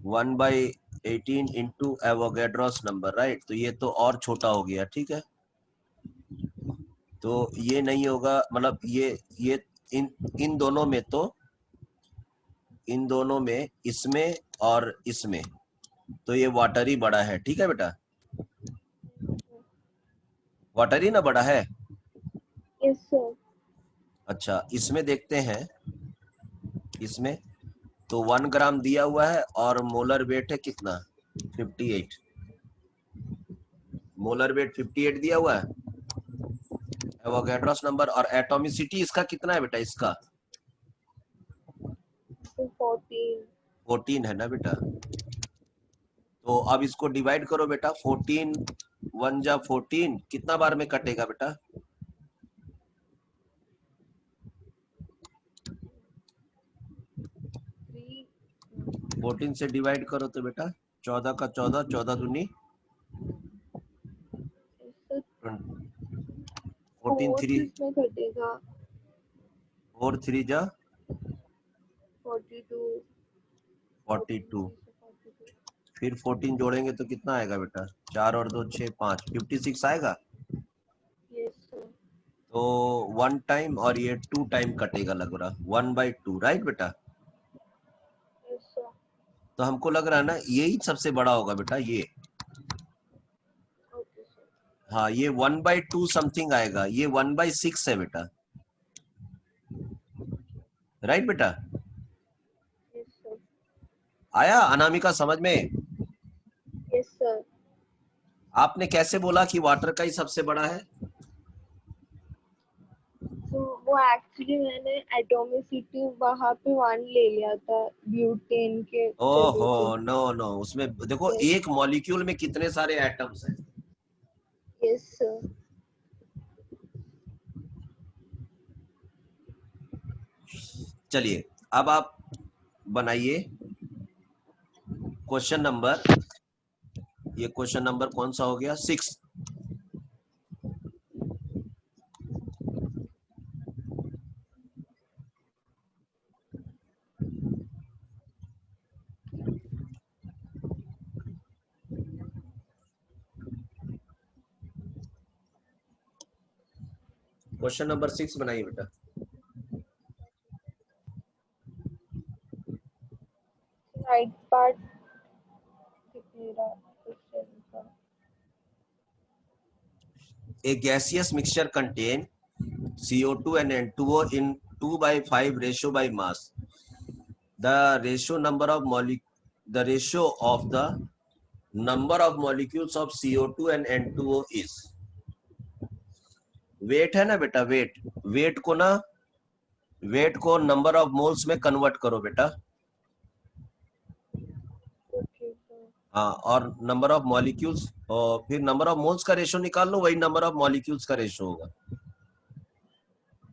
1/18 into Avogadro's number, right. तो ये तो और छोटा हो गया, ठीक है। तो ये नहीं होगा, मतलब ये इन दोनों में, तो इन दोनों में, इसमें और इसमें, तो ये वाटर ही बड़ा है, ठीक है बेटा। वाटर ही ना बड़ा है। Yes sir. अच्छा, इसमें देखते हैं, इसमें तो 1 ग्राम दिया हुआ है, और मोलर वेट है कितना, 58। मोलर वेट 58 दिया हुआ है। एवोगैड्रोस नंबर और एटॉमिसिटी इसका कितना है बेटा, इसका 14। 14 है ना बेटा। तो अब इसको डिवाइड करो बेटा, 14 1 जा 14, कितना बार में कटेगा बेटा, 3। 14 से डिवाइड करो तो बेटा 14 का 14, 14 दूनी सर 14 4 3, इसमें घटेगा, 4 3 जा 42। 42, 43 से 42। फिर 14 जोड़ेंगे तो कितना आएगा बेटा, 4 और 2 6 5, 56 आएगा। Yes sir. तो 1 टाइम और ये 2 टाइम कटेगा, लग रहा 1/2, राइट बेटा। Yes sir. तो हमको लग रहा है ना यही सबसे बड़ा होगा बेटा, ये। Okay sir. हाँ, ये 1/2 समथिंग आएगा, ये 1/6 है बेटा, राइट बेटा। Yes sir. आया अनामिका समझ में। Yes sir. आपने कैसे बोला कि वाटर का ही सबसे बड़ा है। तो वो एक्चुअली मैंने एटॉमिसिटी वहां पे 1 ले लिया था ब्यूटेन के ओहो, जगह पे। नो नो, उसमें देखो यस। एक मॉलिक्यूल में कितने सारे एटम्स हैं। Yes sir. चलिए, अब आप बनाइए क्वेश्चन नंबर, ये क्वेश्चन नंबर कौन सा हो गया, 6। क्वेश्चन नंबर 6 बनाइए बेटा। राइट पार्ट मेरा क्वेश्चन का। A gaseous mixture contain CO2 and N2O in 2/5 ratio by mass. The ratio of the number of molecules of CO2 and N2O is, weight है ना बेटा, वेट को नंबर ऑफ मोल्स में convert करो बेटा। Okay sir. हाँ, और number of molecules, और फिर नंबर ऑफ मोल्स का रेशियो निकाल लो, वही नंबर ऑफ मॉलिक्यूल्स का रेशियो होगा।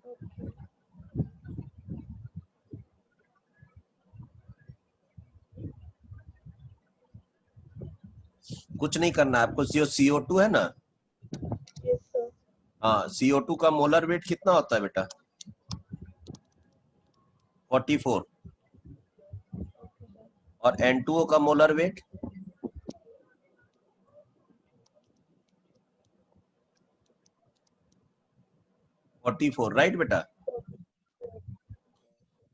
ओके। कुछ नहीं करना है आपको, CO2 है ना। Yes sir. हाँ, CO2 का मोलर वेट कितना होता है बेटा, 44, ओके सर। और N2O का मोलर वेट 42 44, राइट बेटा।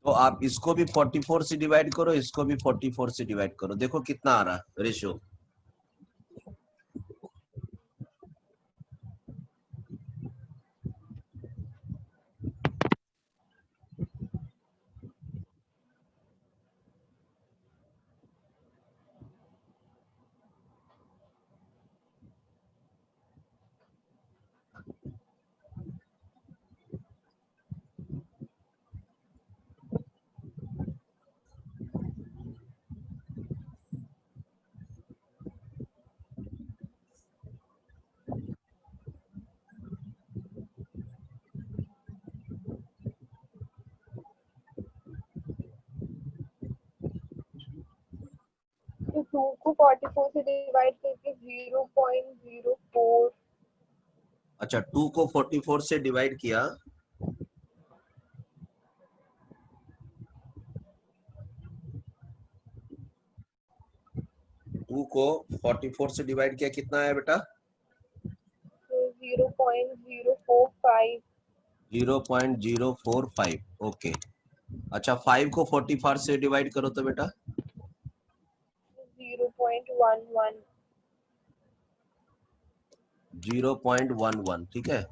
तो आप इसको भी 44 से डिवाइड करो, इसको भी 44 से डिवाइड करो, देखो कितना आ रहा रेशियो। तो 2 को 44 से डिवाइड करके 0.04। अच्छा, 2 को 44 से डिवाइड किया, टू को 44 से डिवाइड किया, कितना आया बेटा? तो 0.045। 0.045, ओके। अच्छा, 5 को 45 से डिवाइड करो तो बेटा 0.11। 0.11, ठीक है।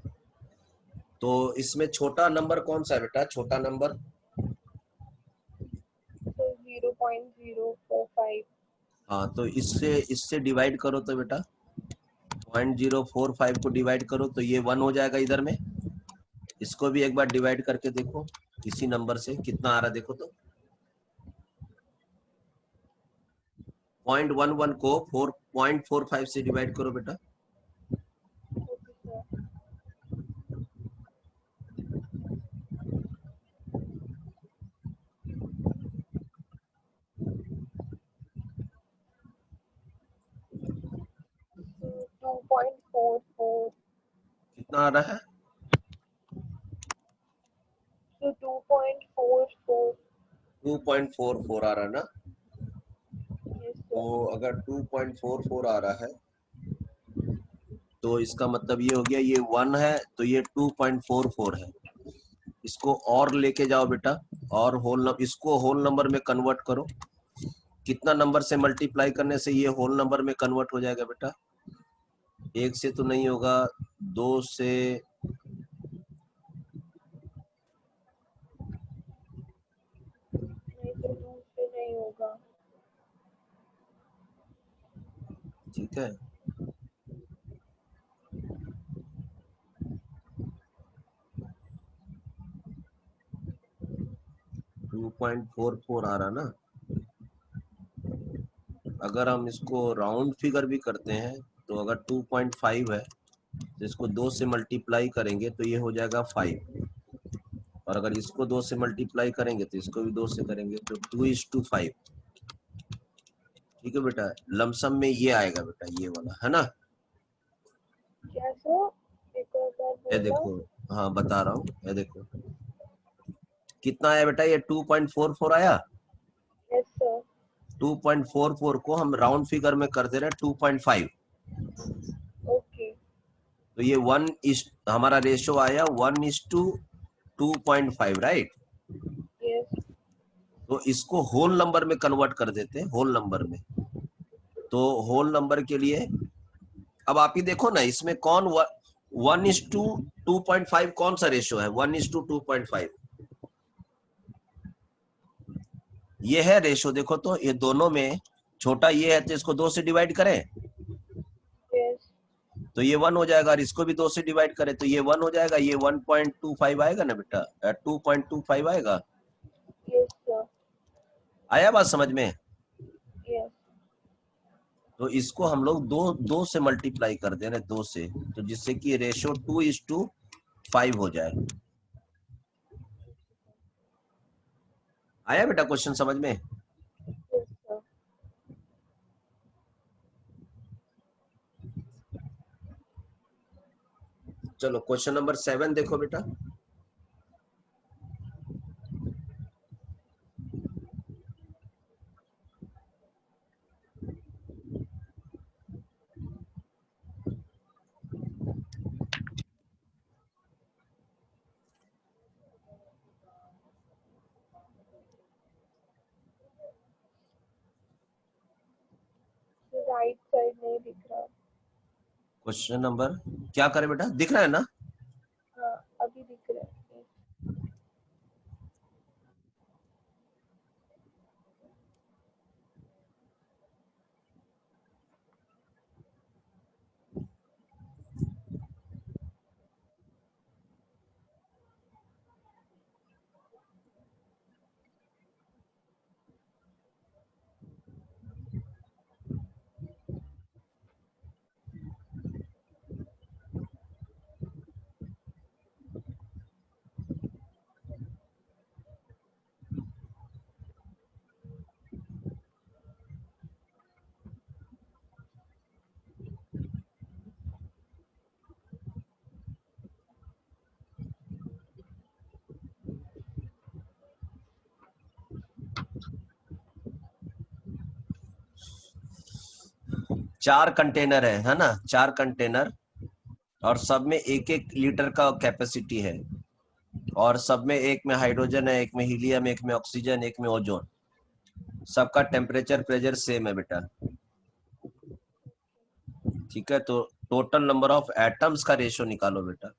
तो इसमें छोटा नंबर कौन सा है बेटा, छोटा नंबर? तो 0.045। हाँ, तो इससे इससे डिवाइड करो तो बेटा 0.045 को डिवाइड करो तो ये 1 हो जाएगा इधर में। इसको भी एक बार डिवाइड करके देखो इसी नंबर से, कितना आ रहा देखो तो। 0.11 को 4.45 से डिवाइड करो बेटा। Okay sir. 2.44। कितना आ रहा है? तो 2.44। 2.44 आ रहा है ना। यस तो सर। अगर 2.44 आ रहा है तो इसका मतलब ये हो गया, ये 1 है तो ये 2.44 है। इसको और लेके जाओ बेटा, और इसको होल नंबर में कन्वर्ट करो। कितना नंबर से मल्टीप्लाई करने से ये होल नंबर में कन्वर्ट हो जाएगा बेटा? 1 से तो नहीं होगा, 2 से, नहीं सर, 2 से नहीं होगा। ठीक है। 2.44 आ रहा ना। अगर हम इसको राउंड फिगर भी करते हैं तो अगर 2.5 है तो इसको 2 से मल्टीप्लाई करेंगे तो ये हो जाएगा 5, और अगर इसको 2 से मल्टीप्लाई करेंगे तो इसको भी 2 से करेंगे तो 2:5। ठीक है बेटा, लमसम में ये आएगा बेटा, ये वाला है ना। क्या सर, एक और बार ये बोलना। देखो, हाँ बता रहा हूँ, ये देखो कितना आया बेटा, ये 2.44 आया। Yes sir. 2.44 को हम राउंड फिगर में कर दे रहे हैं 2.5, ओके। तो ये 1 इस हमारा रेशियो आया 1:2.5, राइट। यस। तो इसको होल नंबर में कन्वर्ट कर देते हैं, होल नंबर में। तो होल नंबर के लिए अब आप ही देखो ना, इसमें कौन 1:2.5 कौन सा रेशियो है? 1:2.5 ये है रेशियो। देखो तो ये दोनों में छोटा ये है तो इसको 2 से डिवाइड करें यस। तो ये 1 हो जाएगा, और इसको भी 2 से डिवाइड करें तो ये 1 हो जाएगा, ये 1.25 आएगा ना बेटा, 2.25 आएगा। Yes sir. आया बात समझ में? यस। तो इसको हम लोग दो दो से मल्टीप्लाई कर दे रहे, 2 से, तो जिससे कि रेशियो 2:5 हो जाए। आया बेटा क्वेश्चन समझ में? Yes sir. चलो क्वेश्चन नंबर 7 देखो बेटा। राइट साइड नहीं दिख रहा। क्वेश्चन नंबर क्या करे बेटा, दिख रहा है ना? हाँ अभी दिख रहा है। 4 कंटेनर है ना, 4 कंटेनर, और सब में 1-1 लीटर का कैपेसिटी है, और सब में एक में हाइड्रोजन है, एक में हीलियम, एक में ऑक्सीजन, एक में ओजोन। सबका टेम्परेचर प्रेशर सेम है बेटा, ठीक है। तो टोटल नंबर ऑफ एटम्स का रेशियो निकालो बेटा।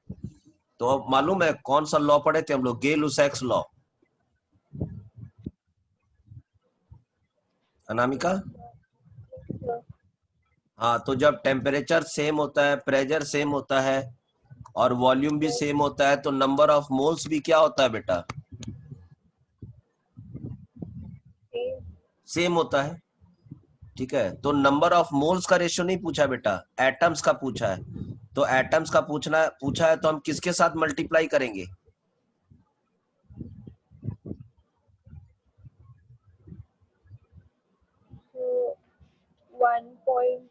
तो अब मालूम है कौन सा लॉ पढ़े थे हम लोग, गे-लुसैक्स लॉ, अनामिका? हाँ, तो जब टेम्परेचर सेम होता है, प्रेशर सेम होता है और वॉल्यूम भी सेम होता है, तो नंबर ऑफ मोल्स भी क्या होता है बेटा, सेम होता है, ठीक है। तो नंबर ऑफ मोल्स का रेशियो नहीं पूछा बेटा, एटम्स का पूछा है। तो एटम्स का पूछा है तो हम किसके साथ मल्टीप्लाई करेंगे? So 1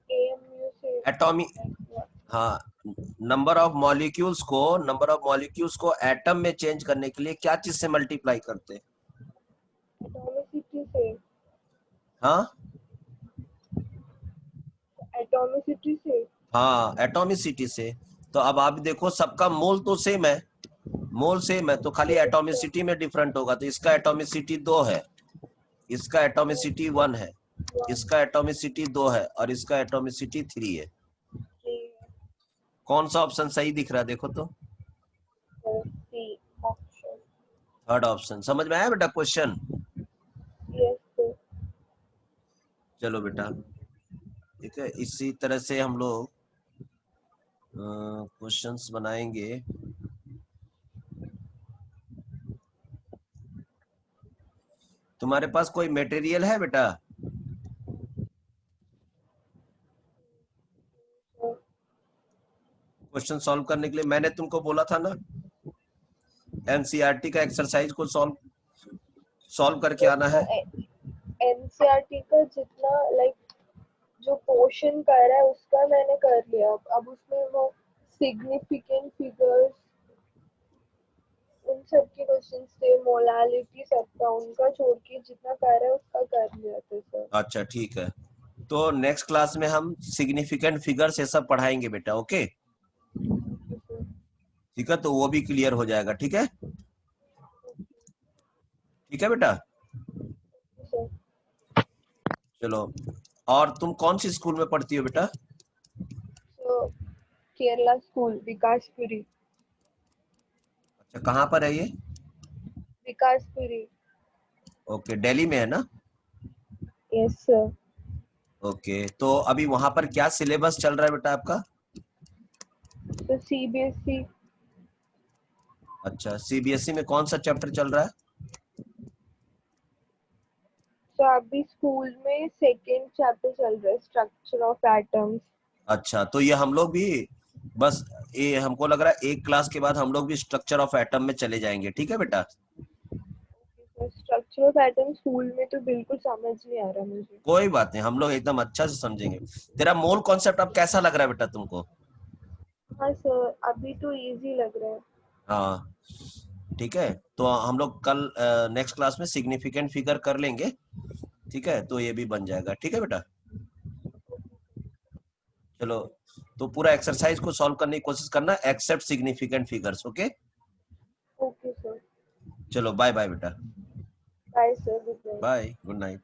AMU से एटॉमिक, हाँ, नंबर ऑफ मॉलिक्यूल्स को एटम में चेंज करने के लिए क्या चीज से मल्टीप्लाई करते हैं? एटॉमिसिटी से। हाँ एटॉमिसिटी से। हाँ, एटॉमिसिटी से। तो अब आप देखो सबका मोल तो सेम है, मोल सेम है, तो खाली एटॉमिसिटी में डिफरेंट होगा। तो इसका एटॉमिसिटी 2 है, इसका एटॉमिसिटी 1 है, इसका एटॉमिसिटी 2 है, और इसका एटॉमिसिटी 3 है। कौन सा ऑप्शन सही दिख रहा है देखो तो? C option. Third option. समझ में आया बेटा क्वेश्चन? Yes sir. चलो बेटा, ठीक है, इसी तरह से हम लोग क्वेश्चंस बनाएंगे। तुम्हारे पास कोई मटेरियल है बेटा क्वेश्चन सॉल्व करने के लिए? मैंने तुमको बोला था ना, एनसीईआरटी का एक्सरसाइज को सॉल्व करके आना है। एनसीईआरटी का जितना लाइक जो पोर्शन कर रहा है उसका मैंने कर लिया। अब उसमें वो सिग्निफिकेंट फिगर्स उन सब के क्वेश्चंस थे, मोलालिटी सबका, उनका छोड़ के जितना कर रहा है उसका कर लिया था सर। अच्छा ठीक है, तो नेक्स्ट क्लास में हम सिग्निफिकेंट फिगर्स ये सब पढ़ाएंगे बेटा, ओके? ठीक है, तो वो भी क्लियर हो जाएगा, ठीक है? ठीक है बेटा, चलो। और तुम कौन सी स्कूल में पढ़ती हो बेटा? तो केरला स्कूल विकासपुरी। अच्छा, कहाँ पर है ये? विकासपुरी। ओके, दिल्ली में है ना? Yes sir. ओके, तो अभी वहां पर क्या सिलेबस चल रहा है बेटा आपका? तो सीबीएसई। अच्छा, सीबीएसई में कौन सा चैप्टर चल रहा है? तो अभी स्कूल में सेकेंड चैप्टर चल रहा है, स्ट्रक्चर ऑफ एटम्स। अच्छा, तो ये हम लोग भी बस, ये हमको लग रहा है एक क्लास के बाद हम लोग भी स्ट्रक्चर ऑफ एटम में चले जाएंगे, ठीक है बेटा? स्ट्रक्चर ऑफ एटम स्कूल में तो बिल्कुल समझ नहीं आ रहा मुझे। कोई बात नहीं, हम लोग एकदम अच्छा से समझेंगे। तेरा मोल कॉन्सेप्ट अब कैसा लग रहा है बेटा तुमको? हाँ सर, अभी तो इजी लग रहा है। हाँ ठीक है, तो हम लोग कल नेक्स्ट क्लास में सिग्निफिकेंट फिगर कर लेंगे, ठीक है? तो ये भी बन जाएगा, ठीक है बेटा? चलो, तो पूरा एक्सरसाइज को सॉल्व करने की कोशिश करना except significant figures, okay? Okay sir. चलो, बाय बाय बेटा। Bye sir, good night. Bye, good night.